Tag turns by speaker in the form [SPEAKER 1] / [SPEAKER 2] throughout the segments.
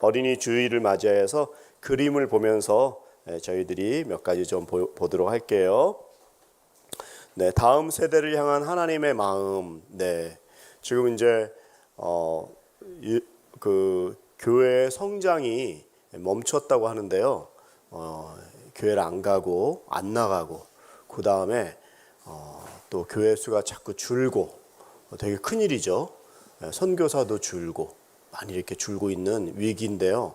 [SPEAKER 1] 어린이 주일을 맞이해서 그림을 보면서 저희들이 몇 가지 좀 보도록 할게요. 네, 다음 세대를 향한 하나님의 마음. 네, 지금 이제 그 교회의 성장이 멈췄다고 하는데요. 교회를 안 가고 안 나가고 그 다음에 또 교회 수가 자꾸 줄고 되게 큰 일이죠. 선교사도 줄고 많이 이렇게 줄고 있는 위기인데요.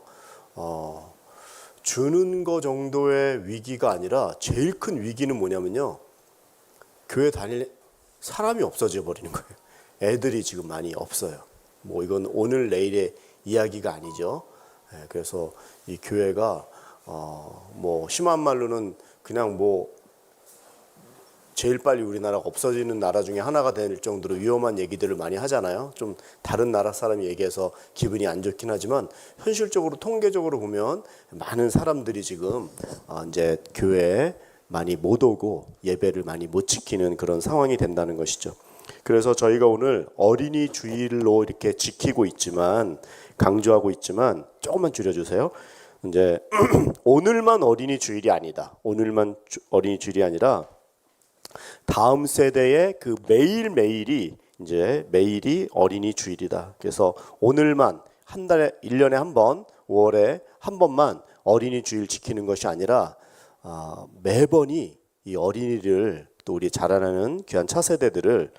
[SPEAKER 1] 주는 거 정도의 위기가 아니라 제일 큰 위기는 뭐냐면요. 교회 다닐 사람이 없어져 버리는 거예요. 애들이 지금 많이 없어요. 뭐 이건 오늘 내일의 이야기가 아니죠. 그래서 이 교회가 뭐 심한 말로는 그냥 뭐 제일 빨리 우리나라가 없어지는 나라 중에 하나가 될 정도로 위험한 얘기들을 많이 하잖아요. 좀 다른 나라 사람이 얘기해서 기분이 안 좋긴 하지만 현실적으로 통계적으로 보면 많은 사람들이 지금 이제 교회에 많이 못 오고 예배를 많이 못 지키는 그런 상황이 된다는 것이죠. 그래서 저희가 오늘 어린이 주일로 이렇게 지키고 있지만 강조하고 있지만 조금만 줄여주세요. 이제 오늘만 어린이 주일이 아니다. 오늘만 어린이 주일이 아니라 다음 세대의 그 매일매일이 이제 매일이 어린이 주일이다. 그래서 오늘만 한 달에 1년에 한 번, 5월에 한 번만 어린이 주일 지키는 것이 아니라 매번이 이 어린이를 또 우리 자라나는 귀한 차세대들을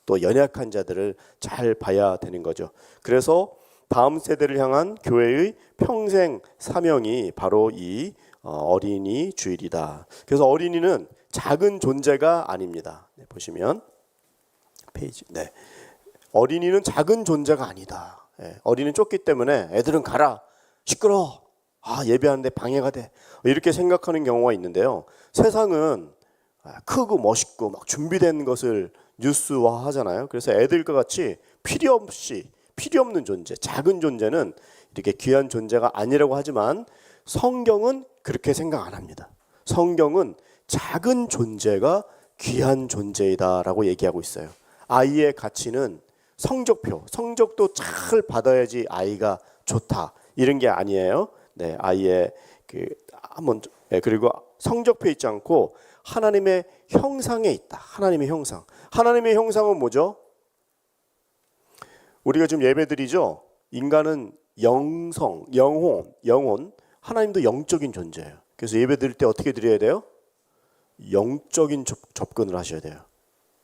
[SPEAKER 1] 또 연약한 자들을 잘 봐야 되는 거죠. 그래서 다음 세대를 향한 교회의 평생 사명이 바로 이 어린이 주일이다. 그래서 어린이는 작은 존재가 아닙니다. 네, 보시면 페이지. 네, 어린이는 작은 존재가 아니다. 어린이는 좁기 때문에 애들은 가라, 시끄러워, 예배하는데 방해가 돼, 이렇게 생각하는 경우가 있는데요. 세상은 크고 멋있고 막 준비된 것을 뉴스화 하잖아요. 그래서 애들과 같이 필요 없는 존재, 작은 존재는 이렇게 귀한 존재가 아니라고 하지만 성경은 그렇게 생각 안 합니다. 성경은 작은 존재가 귀한 존재이다라고 얘기하고 있어요. 아이의 가치는 성적도 잘 받아야지 아이가 좋다, 이런 게 아니에요. 네, 아이의 그리고 성적표 있지 않고 하나님의 형상에 있다. 하나님의 형상. 하나님의 형상은 뭐죠? 우리가 지금 예배드리죠. 인간은 영혼. 하나님도 영적인 존재예요. 그래서 예배드릴 때 어떻게 드려야 돼요? 영적인 접근을 하셔야 돼요.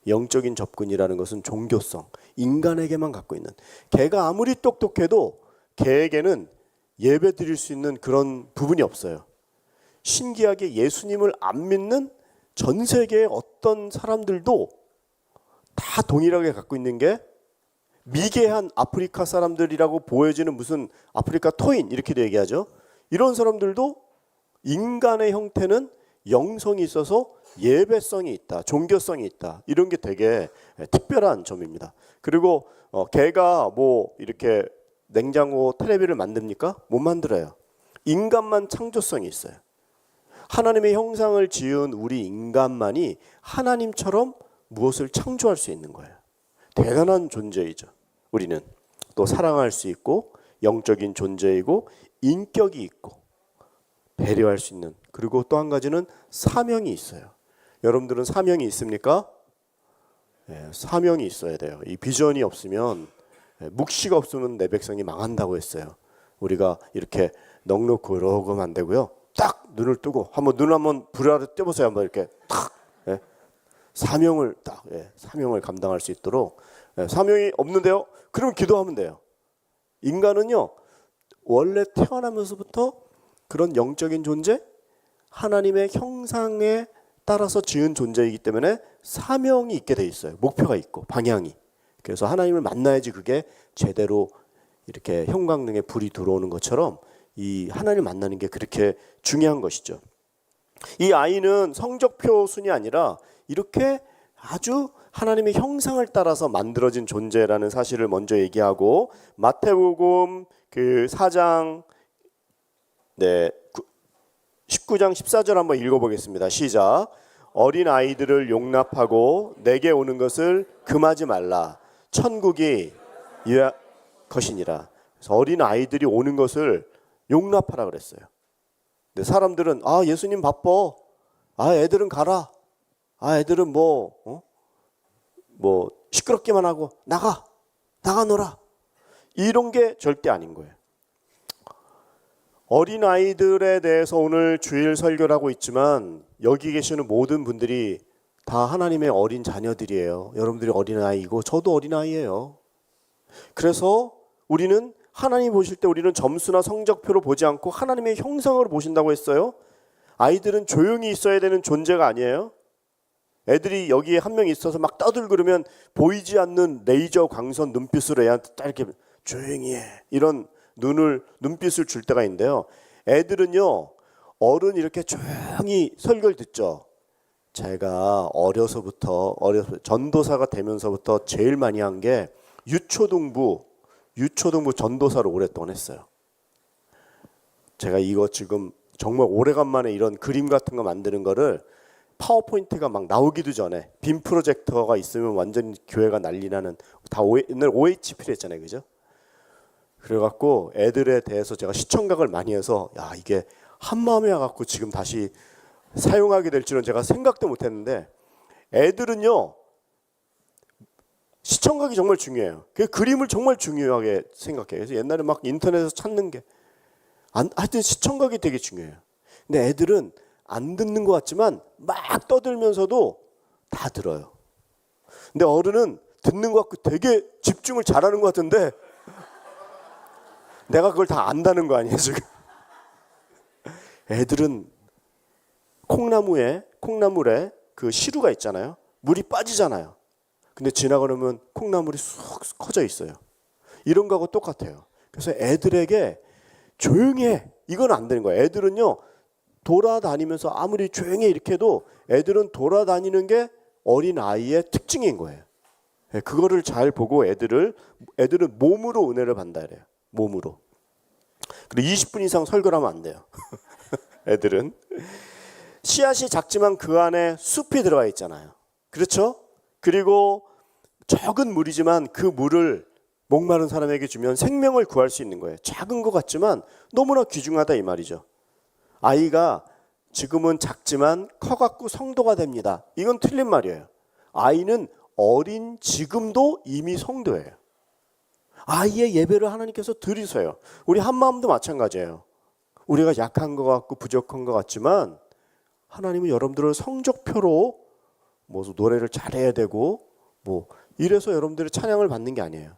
[SPEAKER 1] 영적인 접근이라는 것은 종교성, 인간에게만 갖고 있는. 걔가 아무리 똑똑해도 걔에게는 예배 드릴 수 있는 그런 부분이 없어요. 신기하게 예수님을 안 믿는 전 세계의 어떤 사람들도 다 동일하게 갖고 있는 게 미개한 아프리카 사람들이라고 보여지는 무슨 아프리카 토인 이렇게도 얘기하죠. 이런 사람들도 인간의 형태는 영성이 있어서 예배성이 있다, 종교성이 있다, 이런 게 되게 특별한 점입니다. 그리고 걔가 뭐 이렇게 냉장고 텔레비를 만듭니까? 못 만들어요. 인간만 창조성이 있어요. 하나님의 형상을 지은 우리 인간만이 하나님처럼 무엇을 창조할 수 있는 거예요. 대단한 존재이죠. 우리는 또 사랑할 수 있고 영적인 존재이고 인격이 있고 배려할 수 있는, 그리고 또 한 가지는 사명이 있어요. 여러분들은 사명이 있습니까? 네, 사명이 있어야 돼요. 이 비전이 없으면, 묵시가 없으면 내 백성이 망한다고 했어요. 우리가 이렇게 넉넉고 이러고는 안 되고요. 딱 눈을 뜨고 눈 한번 불 아래 떼보세요. 한번 이렇게 탁 사명을 사명을 감당할 수 있도록. 사명이 없는데요? 그럼 기도하면 돼요. 인간은요, 원래 태어나면서부터 그런 영적인 존재, 하나님의 형상에 따라서 지은 존재이기 때문에 사명이 있게 돼 있어요. 목표가 있고 방향이. 그래서 하나님을 만나야지 그게 제대로 이렇게 형광등에 불이 들어오는 것처럼 이 하나님을 만나는 게 그렇게 중요한 것이죠. 이 아이는 성적표 순이 아니라 이렇게 아주 하나님의 형상을 따라서 만들어진 존재라는 사실을 먼저 얘기하고, 마태복음 4장 19장 14절 한번 읽어보겠습니다. 시작. 어린 아이들을 용납하고 내게 오는 것을 금하지 말라. 천국이 것이니라. 그래서 어린 아이들이 오는 것을 용납하라 그랬어요. 근데 사람들은 예수님 바빠. 애들은 가라. 애들은 뭐 시끄럽기만 하고 나가 놀아. 이런 게 절대 아닌 거예요. 어린 아이들에 대해서 오늘 주일 설교를 하고 있지만 여기 계시는 모든 분들이 다 하나님의 어린 자녀들이에요. 여러분들이 어린아이고 저도 어린아이예요. 그래서 우리는 하나님 보실 때 우리는 점수나 성적표로 보지 않고 하나님의 형상으로 보신다고 했어요. 아이들은 조용히 있어야 되는 존재가 아니에요. 애들이 여기에 한 명 있어서 막 떠들그러면 보이지 않는 레이저 광선 눈빛으로 애한테 딱 이렇게 조용히 해. 이런 눈빛을 줄 때가 있는데요. 애들은요, 어른 이렇게 조용히 설교를 듣죠. 제가 어려서부터 전도사가 되면서부터 제일 많이 한 게 유초등부 전도사를 오랫동안 했어요. 제가 이거 지금 정말 오래간만에 이런 그림 같은 거 만드는 거를 파워포인트가 막 나오기도 전에 빔 프로젝터가 있으면 완전 교회가 난리 나는 옛날 OHP를 했잖아요. 그죠? 그래갖고 애들에 대해서 제가 시청각을 많이 해서 이게 한마음에 와갖고 지금 다시 사용하게 될 줄은 제가 생각도 못했는데 애들은요 시청각이 정말 중요해요. 그 그림을 정말 중요하게 생각해요. 그래서 옛날에 막 인터넷에서 찾는 게 하여튼 시청각이 되게 중요해요. 근데 애들은 안 듣는 것 같지만 막 떠들면서도 다 들어요. 근데 어른은 듣는 것 같고 되게 집중을 잘하는 것 같은데 내가 그걸 다 안다는 거 아니에요 지금. 애들은 콩나물에 그 시루가 있잖아요. 물이 빠지잖아요. 근데 지나가려면 콩나물이 쑥 커져 있어요. 이런 거하고 똑같아요. 그래서 애들에게 조용히 해. 이건 안 되는 거예요. 애들은요 돌아다니면서 아무리 조용히 이렇게 해도 애들은 돌아다니는 게 어린 아이의 특징인 거예요. 그거를 잘 보고 애들은 몸으로 은혜를 받는다 그래요. 몸으로. 그리고 20분 이상 설교를 하면 안 돼요. 애들은 씨앗이 작지만 그 안에 숲이 들어가 있잖아요. 그렇죠? 그리고 적은 물이지만 그 물을 목마른 사람에게 주면 생명을 구할 수 있는 거예요. 작은 것 같지만 너무나 귀중하다 이 말이죠. 아이가 지금은 작지만 커갖고 성도가 됩니다. 이건 틀린 말이에요. 아이는 어린 지금도 이미 성도예요. 아이의 예배를 하나님께서 드리세요. 우리 한마음도 마찬가지예요. 우리가 약한 것 같고 부족한 것 같지만 하나님은 여러분들을 성적표로 노래를 잘해야 되고 이래서 여러분들이 찬양을 받는 게 아니에요.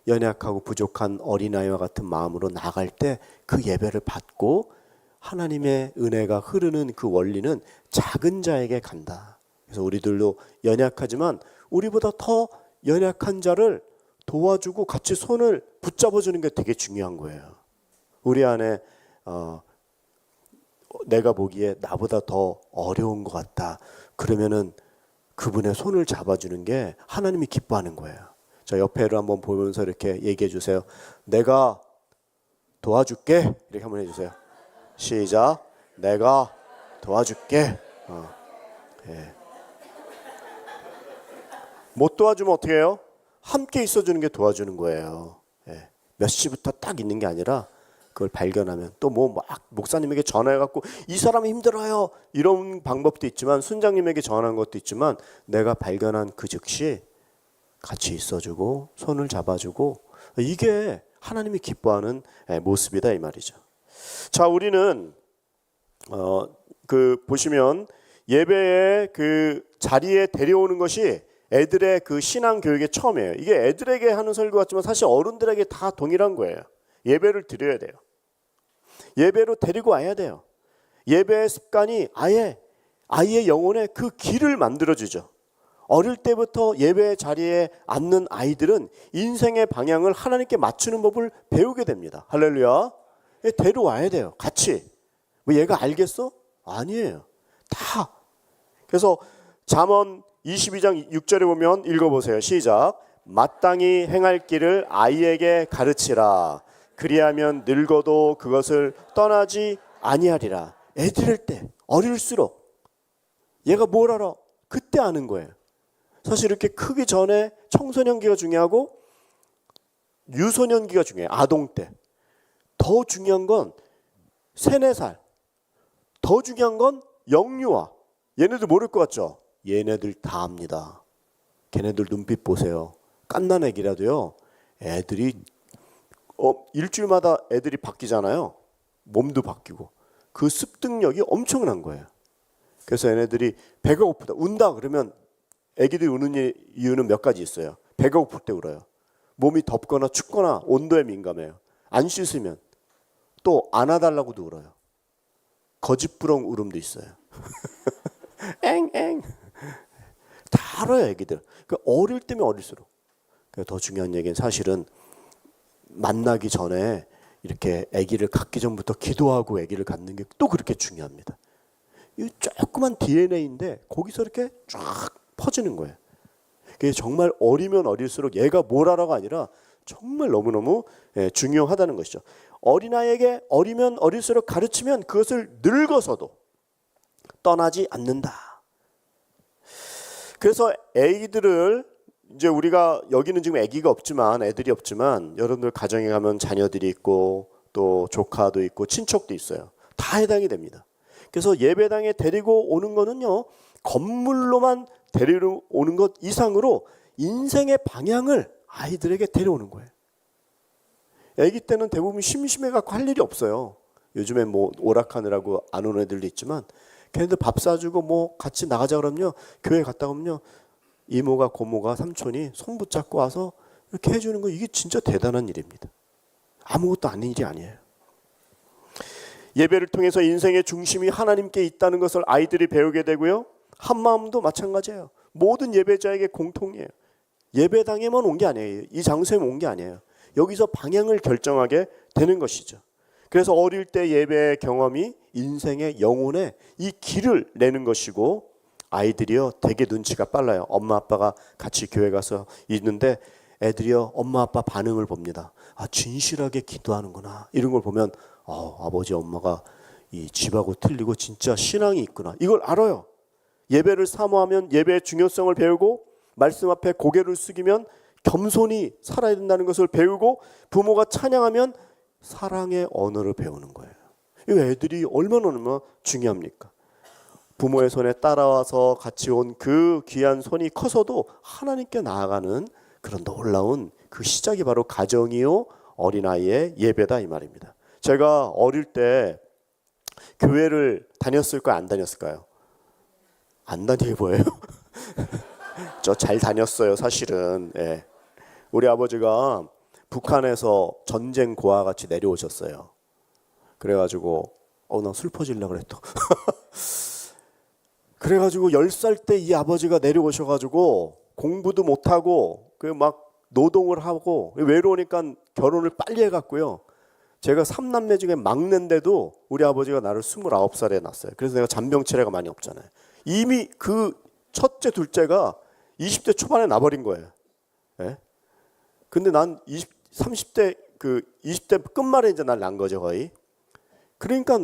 [SPEAKER 1] 연약하고 부족한 어린아이와 같은 마음으로 나갈 때 그 예배를 받고 하나님의 은혜가 흐르는 그 원리는 작은 자에게 간다. 그래서 우리들도 연약하지만 우리보다 더 연약한 자를 도와주고 같이 손을 붙잡아주는 게 되게 중요한 거예요. 우리 안에 내가 보기에 나보다 더 어려운 것 같다. 그러면은 그분의 손을 잡아주는 게 하나님이 기뻐하는 거예요. 자, 옆에를 한번 보면서 이렇게 얘기해 주세요. 내가 도와줄게. 이렇게 한번 해주세요. 시작. 내가 도와줄게. 예. 못 도와주면 어떻게 해요? 함께 있어주는 게 도와주는 거예요. 예. 몇 시부터 딱 있는 게 아니라 그걸 발견하면 또 막 목사님에게 전화해갖고 이 사람이 힘들어요 이런 방법도 있지만 순장님에게 전화한 것도 있지만 내가 발견한 그 즉시 같이 있어주고 손을 잡아주고 이게 하나님이 기뻐하는 모습이다 이 말이죠. 자, 우리는 보시면 예배의 그 자리에 데려오는 것이 애들의 그 신앙 교육의 처음이에요. 이게 애들에게 하는 설교 같지만 사실 어른들에게 다 동일한 거예요. 예배를 드려야 돼요. 예배로 데리고 와야 돼요. 예배의 습관이 아이의 영혼에 그 길을 만들어주죠. 어릴 때부터 예배의 자리에 앉는 아이들은 인생의 방향을 하나님께 맞추는 법을 배우게 됩니다. 할렐루야. 데려와야 돼요. 같이. 얘가 알겠어? 아니에요. 다. 그래서 잠언 22장 6절에 보면 읽어보세요. 시작. 마땅히 행할 길을 아이에게 가르치라. 그리하면 늙어도 그것을 떠나지 아니하리라. 애들일 때, 어릴수록 얘가 뭘 알아? 그때 아는 거예요. 사실 이렇게 크기 전에 청소년기가 중요하고 유소년기가 중요해요. 아동 때. 더 중요한 건 3, 4살. 더 중요한 건 영유아. 얘네들 모를 것 같죠? 얘네들 다 압니다. 걔네들 눈빛 보세요. 갓난 애기라도요. 애들이 일주일마다 애들이 바뀌잖아요. 몸도 바뀌고. 그 습득력이 엄청난 거예요. 그래서 얘네들이 배가 고프다. 운다 그러면 애기들이 우는 이유는 몇 가지 있어요. 배가 고플 때 울어요. 몸이 덥거나 춥거나 온도에 민감해요. 안 씻으면. 또 안아달라고도 울어요. 거짓부렁 울음도 있어요. 엥엥. 다 알아요 애기들. 그러니까 어릴 때면 어릴수록. 더 중요한 얘기는 사실은 만나기 전에 이렇게 아기를 갖기 전부터 기도하고 아기를 갖는 게 또 그렇게 중요합니다. 이 조그만 DNA인데 거기서 이렇게 쫙 퍼지는 거예요. 그게 정말 어리면 어릴수록 얘가 뭘 알아가 아니라 정말 너무너무 중요하다는 것이죠. 어린아이에게 어리면 어릴수록 가르치면 그것을 늙어서도 떠나지 않는다. 그래서 아기들을 이제 우리가 여기는 지금 아기가 없지만 애들이 없지만 여러분들 가정에 가면 자녀들이 있고 또 조카도 있고 친척도 있어요. 다 해당이 됩니다. 그래서 예배당에 데리고 오는 거는요. 건물로만 데리러 오는 것 이상으로 인생의 방향을 아이들에게 데려오는 거예요. 아기 때는 대부분 심심해갖고 할 일이 없어요. 요즘에 뭐 오락하느라고 안 오는 애들도 있지만 걔네들 밥 사주고 뭐 같이 나가자 그러면요. 교회 갔다 오면요. 이모가 고모가 삼촌이 손 붙잡고 와서 이렇게 해주는 거 이게 진짜 대단한 일입니다. 아무것도 아닌 일이 아니에요. 예배를 통해서 인생의 중심이 하나님께 있다는 것을 아이들이 배우게 되고요. 한마음도 마찬가지예요. 모든 예배자에게 공통이에요. 예배당에만 온 게 아니에요. 이 장소에만 온 게 아니에요. 여기서 방향을 결정하게 되는 것이죠. 그래서 어릴 때 예배의 경험이 인생의 영혼에 이 길을 내는 것이고 아이들이요 되게 눈치가 빨라요. 엄마 아빠가 같이 교회 가서 있는데 애들이요 엄마 아빠 반응을 봅니다. 아 진실하게 기도하는구나. 이런 걸 보면 아버지 엄마가 이 집하고 틀리고 진짜 신앙이 있구나. 이걸 알아요. 예배를 사모하면 예배의 중요성을 배우고 말씀 앞에 고개를 숙이면 겸손히 살아야 된다는 것을 배우고 부모가 찬양하면 사랑의 언어를 배우는 거예요. 이 애들이 얼마나 중요합니까? 부모의 손에 따라와서 같이 온 그 귀한 손이 커서도 하나님께 나아가는 그런 놀라운 그 시작이 바로 가정이요 어린아이의 예배다 이 말입니다. 제가 어릴 때 교회를 다녔을까요? 안 다녔을까요? 안 다니게 보여요? 저 잘 다녔어요 사실은. 예. 우리 아버지가 북한에서 전쟁 고아 같이 내려오셨어요. 그래가지고 나 슬퍼지려고 그랬다. 그래가지고 10살 때 이 아버지가 내려오셔가지고 공부도 못하고 그 막 노동을 하고 외로우니까 결혼을 빨리 해갔고요. 제가 3남매 중에 막내인데도 우리 아버지가 나를 29살에 낳았어요. 그래서 내가 잔병치레가 많이 없잖아요. 이미 그 첫째 둘째가 20대 초반에 나버린 거예요. 예? 근데 난 30대 그 20대 끝말에 이제 날 낳은 거죠 거의. 그러니까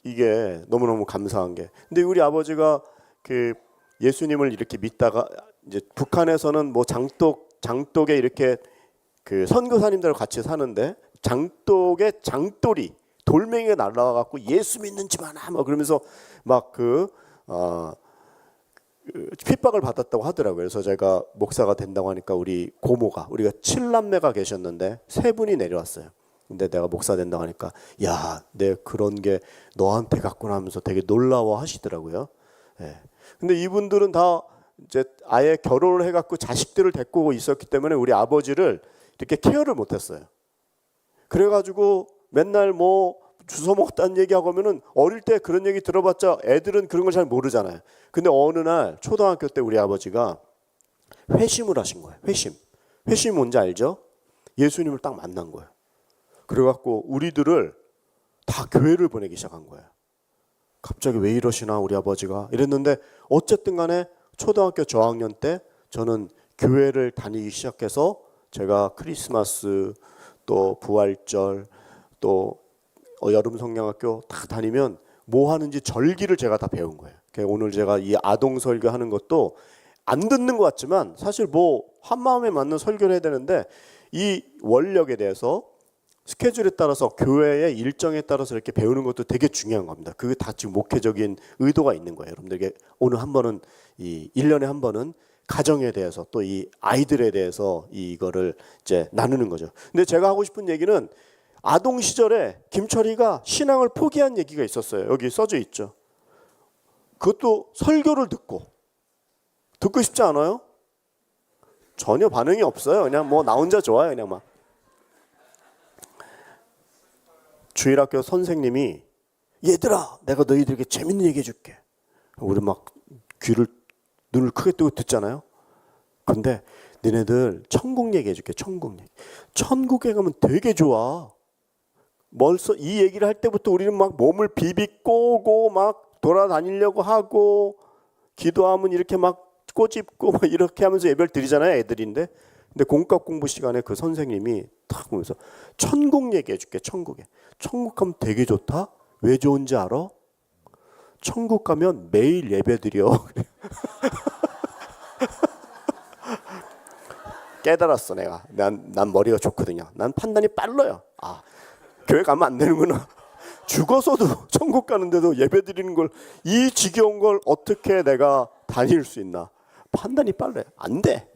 [SPEAKER 1] 이게 너무너무 감사한 게. 근데 우리 아버지가 그 예수님을 이렇게 믿다가 이제 북한에서는 뭐 장독에 이렇게 그 선교사님들하고 같이 사는데 장독에 장돌이 돌멩이가 날라와 갖고 예수 믿는 집 하나 막 그러면서 막 핍박을 받았다고 하더라고요. 그래서 제가 목사가 된다고 하니까 우리 고모가 우리가 7남매가 계셨는데 3분이 내려왔어요. 근데 내가 목사 된다고 하니까 야, 내 그런 게 너한테 갔구나 하면서 되게 놀라워 하시더라고요. 예. 근데 이분들은 다 이제 아예 결혼을 해갖고 자식들을 데리고 있었기 때문에 우리 아버지를 이렇게 케어를 못했어요. 그래가지고 맨날 뭐 주워 먹었다는 얘기하고 하면은 어릴 때 그런 얘기 들어봤자 애들은 그런 걸 잘 모르잖아요. 근데 어느 날 초등학교 때 우리 아버지가 회심을 하신 거예요. 회심 뭔지 알죠? 예수님을 딱 만난 거예요. 그래갖고 우리들을 다 교회를 보내기 시작한 거예요. 갑자기 왜 이러시나 우리 아버지가 이랬는데 어쨌든 간에 초등학교 저학년 때 저는 교회를 다니기 시작해서 제가 크리스마스 또 부활절 또 여름 성경학교 다 다니면 뭐 하는지 절기를 제가 다 배운 거예요. 오늘 제가 이 아동 설교하는 것도 안 듣는 것 같지만 사실 뭐 한 마음에 맞는 설교를 해야 되는데 이 원력에 대해서 스케줄에 따라서 교회의 일정에 따라서 이렇게 배우는 것도 되게 중요한 겁니다. 그게 다 지금 목회적인 의도가 있는 거예요. 여러분들에게 오늘 한 번은 이 1년에 한 번은 가정에 대해서 또 이 아이들에 대해서 이거를 이제 나누는 거죠. 근데 제가 하고 싶은 얘기는 아동 시절에 김철이가 신앙을 포기한 얘기가 있었어요. 여기 써져 있죠. 그것도 설교를 듣고 싶지 않아요? 전혀 반응이 없어요. 그냥 뭐 나 혼자 좋아요. 그냥 막. 주일학교 선생님이 얘들아 내가 너희들에게 재밌는 얘기 해줄게. 우리 막 눈을 크게 뜨고 듣잖아요. 근데 너네들 천국 얘기 해줄게. 천국 얘기. 천국에 가면 되게 좋아. 벌써 이 얘기를 할 때부터 우리는 막 몸을 비비 꼬고 막 돌아다니려고 하고 기도하면 이렇게 막 꼬집고 막 이렇게 하면서 예배를 드리잖아요. 애들인데. 근데 공과 공부 시간에 그 선생님이 탁 보면서 천국 얘기해 줄게. 천국에. 천국 가면 되게 좋다. 왜 좋은지 알아? 천국 가면 매일 예배 드려. 깨달았어 내가. 난 머리가 좋거든요. 난 판단이 빨라요. 아 교회 가면 안 되는구나. 죽어서도 천국 가는데도 예배 드리는 걸 이 지겨운 걸 어떻게 내가 다닐 수 있나. 판단이 빨라요. 안 돼.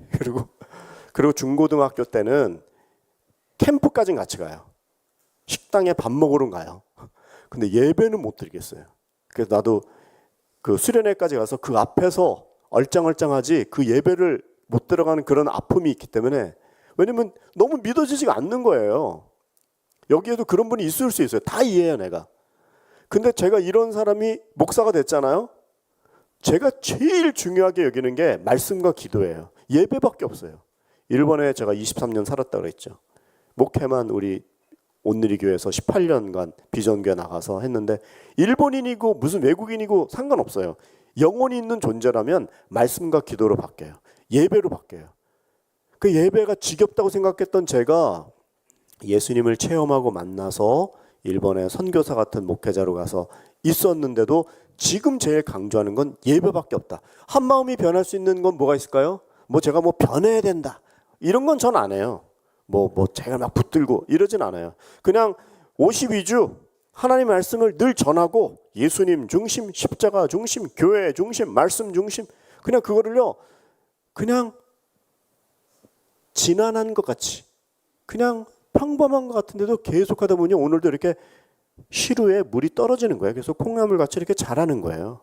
[SPEAKER 1] 그리고 중고등학교 때는 캠프까지는 같이 가요. 식당에 밥 먹으러 가요. 근데 예배는 못 드리겠어요. 그래서 나도 그 수련회까지 가서 그 앞에서 얼짱얼짱하지 그 예배를 못 들어가는 그런 아픔이 있기 때문에. 왜냐면 너무 믿어지지가 않는 거예요. 여기에도 그런 분이 있을 수 있어요. 다 이해해요 내가. 근데 제가 이런 사람이 목사가 됐잖아요. 제가 제일 중요하게 여기는 게 말씀과 기도예요. 예배밖에 없어요. 일본에 제가 23년 살았다 그랬죠. 목회만 우리 온누리 교회에서 18년간 비전교회 나가서 했는데 일본인이고 무슨 외국인이고 상관없어요. 영혼이 있는 존재라면 말씀과 기도로 바뀌어요. 예배로 바뀌어요. 그 예배가 지겹다고 생각했던 제가 예수님을 체험하고 만나서 일본의 선교사 같은 목회자로 가서 있었는데도 지금 제일 강조하는 건 예배밖에 없다. 한 마음이 변할 수 있는 건 뭐가 있을까요? 뭐 제가 뭐 변해야 된다. 이런 건 전 안 해요. 뭐 제가 막 붙들고 이러진 않아요. 그냥 52주 하나님 말씀을 늘 전하고 예수님 중심, 십자가 중심, 교회 중심, 말씀 중심 그냥 그거를요. 그냥 지난한 것 같이 그냥 평범한 것 같은데도 계속하다 보니 오늘도 이렇게 시루에 물이 떨어지는 거예요. 그래서 콩나물 같이 이렇게 자라는 거예요.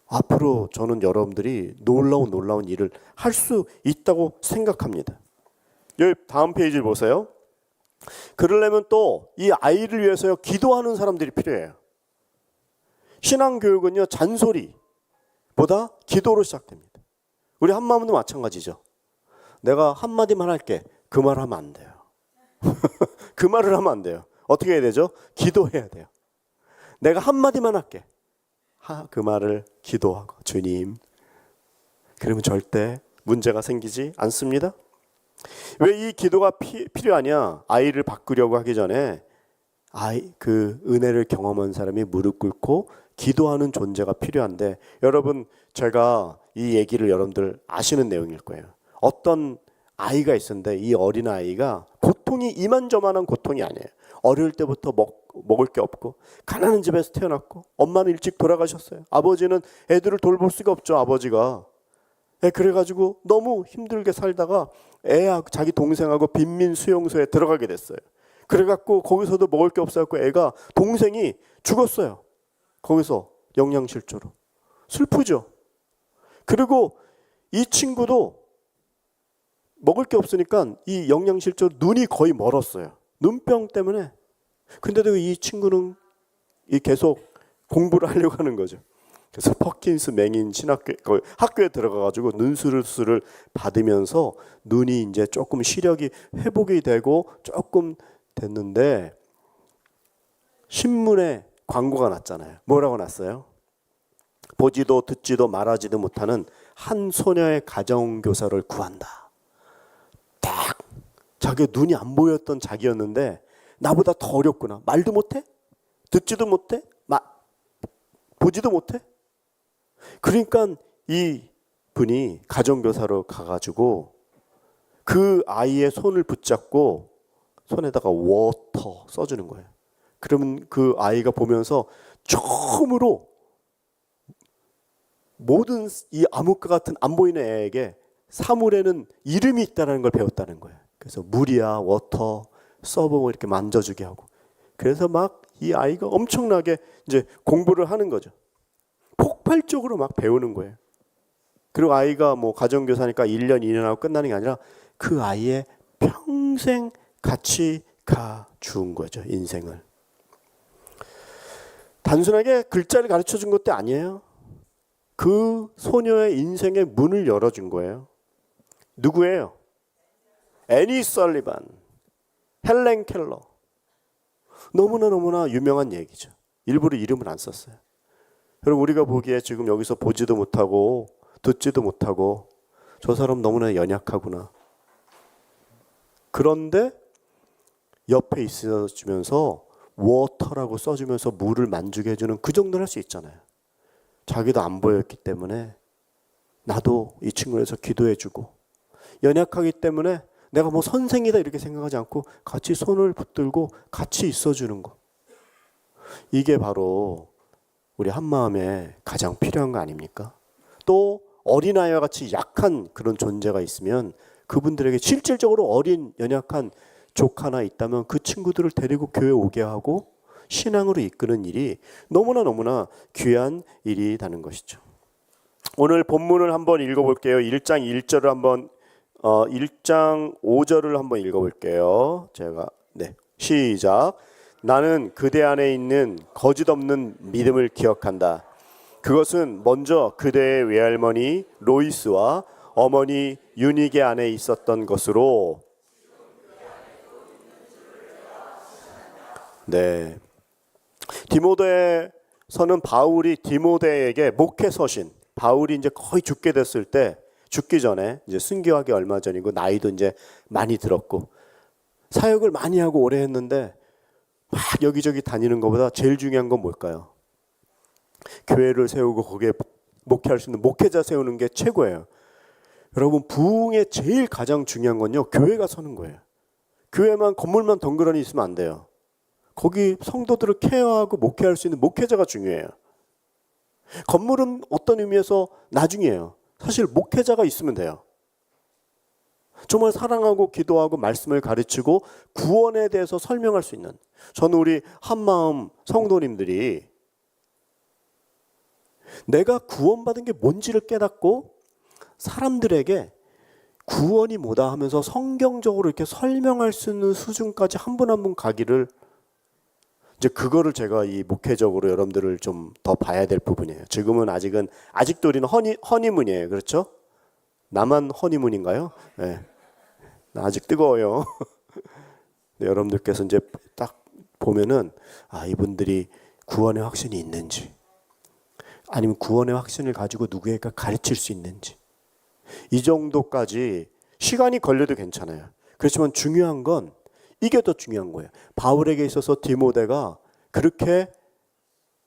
[SPEAKER 1] 앞으로 저는 여러분들이 놀라운 일을 할 수 있다고 생각합니다. 여기 다음 페이지를 보세요. 그러려면 또 이 아이를 위해서 기도하는 사람들이 필요해요. 신앙교육은요 잔소리보다 기도로 시작됩니다. 우리 한마음도 마찬가지죠. 내가 한마디만 할게. 그 말 하면 안 돼요. 그 말을 하면 안 돼요. 어떻게 해야 되죠? 기도해야 돼요. 내가 한마디만 할게. 그 말을 기도하고 주님. 그러면 절대 문제가 생기지 않습니다. 왜 이 기도가 필요하냐? 아이를 바꾸려고 하기 전에 그 은혜를 경험한 사람이 무릎 꿇고 기도하는 존재가 필요한데 여러분 제가 이 얘기를 여러분들 아시는 내용일 거예요. 어떤 아이가 있었는데 이 어린 아이가 고통이 이만저만한 고통이 아니에요. 어릴 때부터 먹을 게 없고 가난한 집에서 태어났고 엄마는 일찍 돌아가셨어요. 아버지는 애들을 돌볼 수가 없죠. 아버지가. 그래가지고 너무 힘들게 살다가 자기 동생하고 빈민 수용소에 들어가게 됐어요. 그래갖고 거기서도 먹을 게 없어갖고 애가 동생이 죽었어요. 거기서 영양실조로. 슬프죠. 그리고 이 친구도 먹을 게 없으니까 이 영양실조로 눈이 거의 멀었어요. 눈병 때문에. 근데도 이 친구는 계속 공부를 하려고 하는 거죠. 그래서 퍼킨스 맹인 학교에 들어가가지고 눈수술을 받으면서 눈이 이제 조금 시력이 회복이 되고 조금 됐는데 신문에 광고가 났잖아요. 뭐라고 났어요? 보지도 듣지도 말하지도 못하는 한 소녀의 가정교사를 구한다. 딱 자기 눈이 안 보였던 자기였는데 나보다 더 어렵구나. 말도 못해? 듣지도 못해? 보지도 못해? 그러니까 이 분이 가정교사로 가가지고 그 아이의 손을 붙잡고 손에다가 워터 써주는 거예요. 그러면 그 아이가 보면서 처음으로 모든 이 암흑과 같은 안 보이는 애에게 사물에는 이름이 있다는 걸 배웠다는 거예요. 그래서 물이야, 워터 써보고 이렇게 만져주게 하고. 그래서 막 이 아이가 엄청나게 이제 공부를 하는 거죠. 폭발적으로 막 배우는 거예요. 그리고 아이가 뭐 가정교사니까 1년, 2년 하고 끝나는 게 아니라 그 아이의 평생 같이 가 준 거죠. 인생을. 단순하게 글자를 가르쳐 준 것도 아니에요. 그 소녀의 인생의 문을 열어준 거예요. 누구예요? 애니 설리반, 헬렌 켈러. 너무나 유명한 얘기죠. 일부러 이름을 안 썼어요. 여러분 우리가 보기에 지금 여기서 보지도 못하고 듣지도 못하고 저 사람 너무나 연약하구나. 그런데 옆에 있어주면서 워터라고 써주면서 물을 만지게 해주는 그 정도는 할 수 있잖아요. 자기도 안 보였기 때문에 나도 이 친구에서 기도해주고, 연약하기 때문에 내가 뭐 선생이다 이렇게 생각하지 않고 같이 손을 붙들고 같이 있어주는 거. 이게 바로 우리 한마음에 가장 필요한 거 아닙니까? 또 어린아이와 같이 약한 그런 존재가 있으면 그분들에게 실질적으로 어린 연약한 조카나 있다면 그 친구들을 데리고 교회 오게 하고 신앙으로 이끄는 일이 너무나 귀한 일이라는 것이죠. 오늘 본문을 한번 읽어볼게요. 1장 1절을 한번 1장 5절을 한번 읽어볼게요. 제가 시작. 나는 그대 안에 있는 거짓 없는 믿음을 기억한다. 그것은 먼저 그대의 외할머니 로이스와 어머니 유니게 안에 있었던 것으로. 네. 디모데서는 바울이 디모데에게 목회 서신, 바울이 이제 거의 죽게 됐을 때, 죽기 전에 이제 순교하기 얼마 전이고 나이도 이제 많이 들었고 사역을 많이 하고 오래 했는데 막 여기저기 다니는 것보다 제일 중요한 건 뭘까요? 교회를 세우고 거기에 목회할 수 있는 목회자 세우는 게 최고예요. 여러분 부흥의 제일 가장 중요한 건요, 교회가 서는 거예요. 교회만 건물만 덩그러니 있으면 안 돼요. 거기 성도들을 케어하고 목회할 수 있는 목회자가 중요해요. 건물은 어떤 의미에서 나중이에요. 사실 목회자가 있으면 돼요. 정말 사랑하고 기도하고 말씀을 가르치고 구원에 대해서 설명할 수 있는, 저는 우리 한마음 성도님들이 내가 구원받은 게 뭔지를 깨닫고 사람들에게 구원이 뭐다 하면서 성경적으로 이렇게 설명할 수 있는 수준까지 한 분 한 분 가기를, 이제 그거를 제가 이 목회적으로 여러분들을 좀 더 봐야 될 부분이에요. 지금은 아직도 우리는 허니문이에요. 그렇죠? 나만 허니문인가요? 네. 나 아직 뜨거워요. 네, 여러분들께서 이제 딱 보면은 이분들이 구원의 확신이 있는지, 아니면 구원의 확신을 가지고 누구에게 가르칠 수 있는지, 이 정도까지 시간이 걸려도 괜찮아요. 그렇지만 중요한 건 이게 더 중요한 거예요. 바울에게 있어서 디모데가 그렇게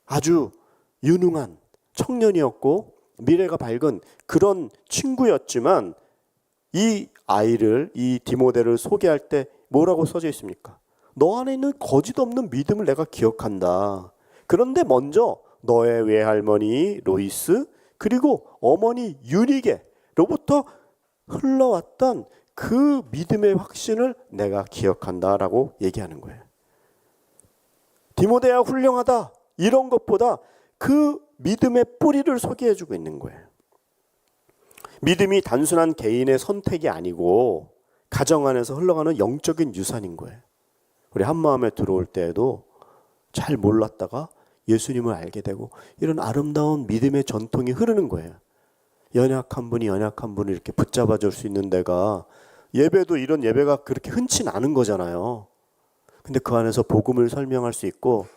[SPEAKER 1] 아주 유능한 청년이었고 미래가 밝은 그런 친구였지만 이 아이를, 이 디모데를 소개할 때 뭐라고 써져 있습니까? 너 안에 있는 거짓 없는 믿음을 내가 기억한다. 그런데 먼저 너의 외할머니 로이스 그리고 어머니 유니게로부터 흘러왔던 그 믿음의 확신을 내가 기억한다라고 얘기하는 거예요. 디모데야 훌륭하다 이런 것보다 그 믿음의 뿌리를 소개해주고 있는 거예요. 믿음이 단순한 개인의 선택이 아니고 가정 안에서 흘러가는 영적인 유산인 거예요. 우리 한마음에 들어올 때에도 잘 몰랐다가 예수님을 알게 되고 이런 아름다운 믿음의 전통이 흐르는 거예요. 연약한 분이 연약한 분을 이렇게 붙잡아 줄 수 있는 데가, 예배도 이런 예배가 그렇게 흔치 않은 거잖아요. 근데 그 안에서 복음을 설명할 수 있고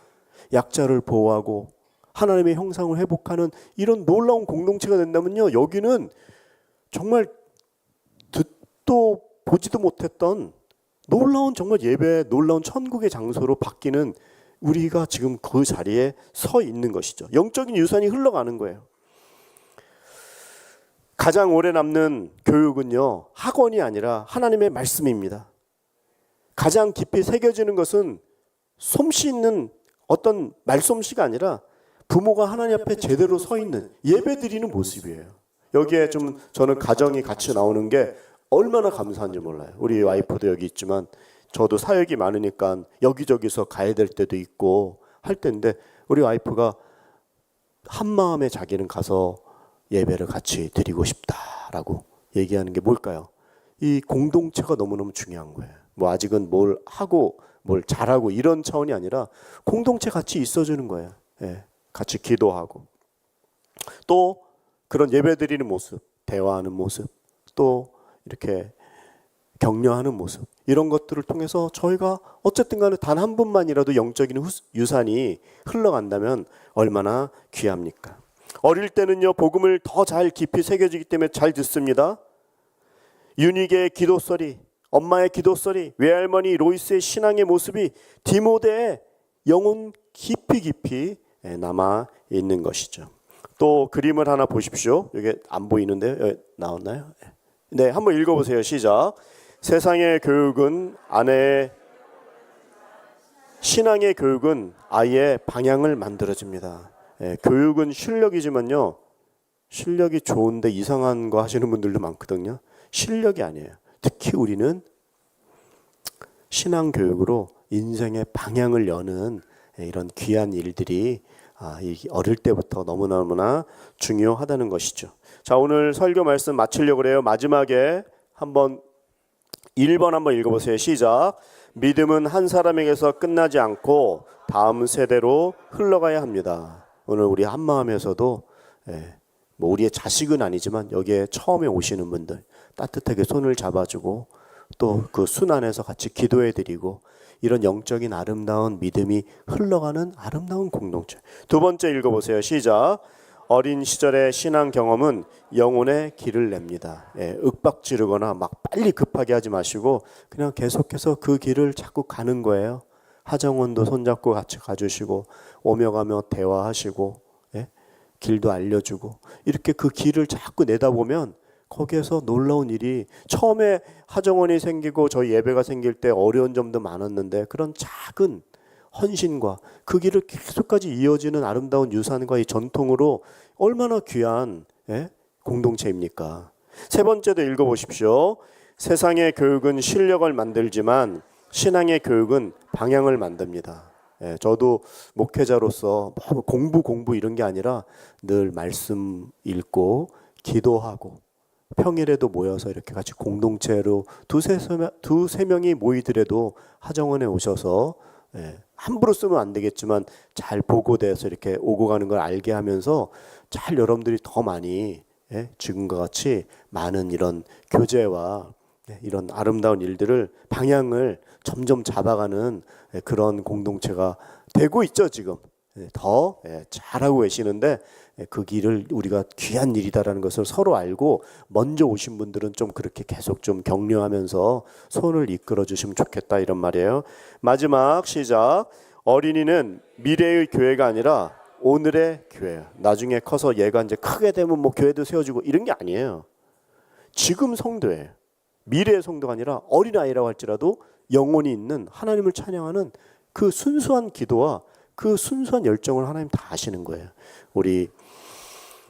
[SPEAKER 1] 약자를 보호하고 하나님의 형상을 회복하는 이런 놀라운 공동체가 된다면요, 여기는 정말 듣도 보지도 못했던 놀라운 정말 예배, 놀라운 천국의 장소로 바뀌는, 우리가 지금 그 자리에 서 있는 것이죠. 영적인 유산이 흘러가는 거예요. 가장 오래 남는 교육은요, 학원이 아니라 하나님의 말씀입니다. 가장 깊이 새겨지는 것은 솜씨 있는 어떤 말솜씨가 아니라 부모가 하나님 앞에 제대로 서 있는 예배 드리는 모습이에요. 여기에 좀 저는 가정이 같이 나오는 게 얼마나 감사한지 몰라요. 우리 와이프도 여기 있지만 저도 사역이 많으니까 여기저기서 가야 될 때도 있고 할 때인데 우리 와이프가 한 마음에 자기는 가서 예배를 같이 드리고 싶다라고 얘기하는 게 뭘까요? 이 공동체가 너무너무 중요한 거예요. 뭐 아직은 뭘 하고 뭘 잘하고 이런 차원이 아니라 공동체 같이 있어주는 거예요. 예, 같이 기도하고 또 그런 예배 드리는 모습, 대화하는 모습, 또 이렇게 격려하는 모습, 이런 것들을 통해서 저희가 어쨌든 간에 단 한 분만이라도 영적인 유산이 흘러간다면 얼마나 귀합니까? 어릴 때는요, 복음을 더 잘 깊이 새겨지기 때문에 잘 듣습니다. 윤희계의 기도소리, 엄마의 기도소리, 외할머니 로이스의 신앙의 모습이 디모데의 영혼 깊이 남아 있는 것이죠. 또 그림을 하나 보십시오. 이게 안 보이는데요. 나왔나요? 네, 한번 읽어보세요. 시작. 세상의 교육은 아내의 신앙의 교육은 아이의 방향을 만들어줍니다. 교육은 실력이지만요, 실력이 좋은데 이상한 거 하시는 분들도 많거든요. 실력이 아니에요. 특히 우리는 신앙 교육으로 인생의 방향을 여는 이런 귀한 일들이 어릴 때부터 너무나 중요하다는 것이죠. 자, 오늘 설교 말씀 마치려고 해요. 마지막에 한번 1번 한번 읽어보세요. 시작. 믿음은 한 사람에게서 끝나지 않고 다음 세대로 흘러가야 합니다. 오늘 우리 한마음에서도 뭐 우리의 자식은 아니지만 여기에 처음에 오시는 분들 따뜻하게 손을 잡아주고 또 그 순 안에서 같이 기도해드리고 이런 영적인 아름다운 믿음이 흘러가는 아름다운 공동체. 두 번째 읽어보세요. 시작. 어린 시절의 신앙 경험은 영혼의 길을 냅니다. 윽박지르거나 막 빨리 급하게 하지 마시고 그냥 계속해서 그 길을 자꾸 가는 거예요. 하정원도 손잡고 같이 가주시고 오며 가며 대화하시고 길도 알려주고 이렇게 그 길을 자꾸 내다보면 거기에서 놀라운 일이, 처음에 하정원이 생기고 저희 예배가 생길 때 어려운 점도 많았는데 그런 작은 헌신과 그 길을 계속까지 이어지는 아름다운 유산과 이 전통으로 얼마나 귀한 공동체입니까? 세 번째도 읽어보십시오. 세상의 교육은 실력을 만들지만 신앙의 교육은 방향을 만듭니다. 저도 목회자로서 뭐 공부 이런 게 아니라 늘 말씀 읽고 기도하고 평일에도 모여서 이렇게 같이 공동체로 두세 명이 모이더라도 하정원에 오셔서 함부로 쓰면 안 되겠지만 잘 보고돼서 이렇게 오고 가는 걸 알게 하면서 잘 여러분들이 더 많이 지금과 같이 많은 이런 교제와 이런 아름다운 일들을 방향을 점점 잡아가는 그런 공동체가 되고 있죠. 지금 더 잘하고 계시는데 그 길을 우리가 귀한 일이다라는 것을 서로 알고 먼저 오신 분들은 좀 그렇게 계속 좀 격려하면서 손을 이끌어 주시면 좋겠다 이런 말이에요. 마지막 시작. 어린이는 미래의 교회가 아니라 오늘의 교회예요. 나중에 커서 얘가 이제 크게 되면 뭐 교회도 세워지고 이런 게 아니에요. 지금 성도예요. 미래의 성도가 아니라 어린아이라고 할지라도 영혼이 있는 하나님을 찬양하는 그 순수한 기도와 그 순수한 열정을 하나님 다 아시는 거예요. 우리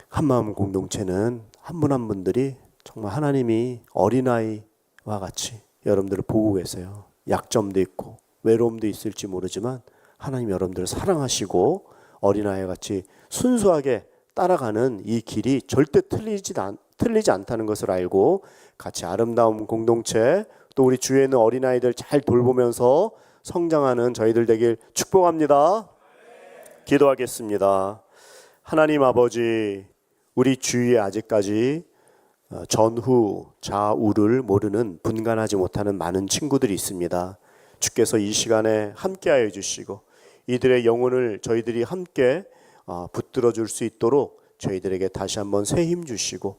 [SPEAKER 1] 한마음 공동체는 한 분 한 분들이 정말 하나님이 어린아이와 같이 여러분들을 보고 계세요. 약점도 있고 외로움도 있을지 모르지만 하나님 여러분들을 사랑하시고 어린아이와 같이 순수하게 따라가는 이 길이 절대 틀리지 않다는 것을 알고 같이 아름다운 공동체, 또 우리 주위에 있는 어린아이들 잘 돌보면서 성장하는 저희들 되길 축복합니다. 기도하겠습니다. 하나님 아버지, 우리 주위에 아직까지 전후 좌우를 모르는 분간하지 못하는 많은 친구들이 있습니다. 주께서 이 시간에 함께하여 주시고 이들의 영혼을 저희들이 함께 붙들어 줄 수 있도록 저희들에게 다시 한번 새 힘 주시고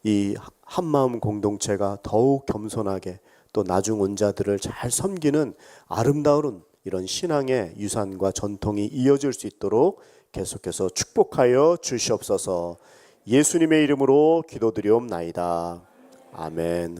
[SPEAKER 1] 이 한마음 공동체가 더욱 겸손하게 또 나중 온 자들을 잘 섬기는 아름다운 이런 신앙의 유산과 전통이 이어질 수 있도록 계속해서 축복하여 주시옵소서. 예수님의 이름으로 기도드리옵나이다. 아멘.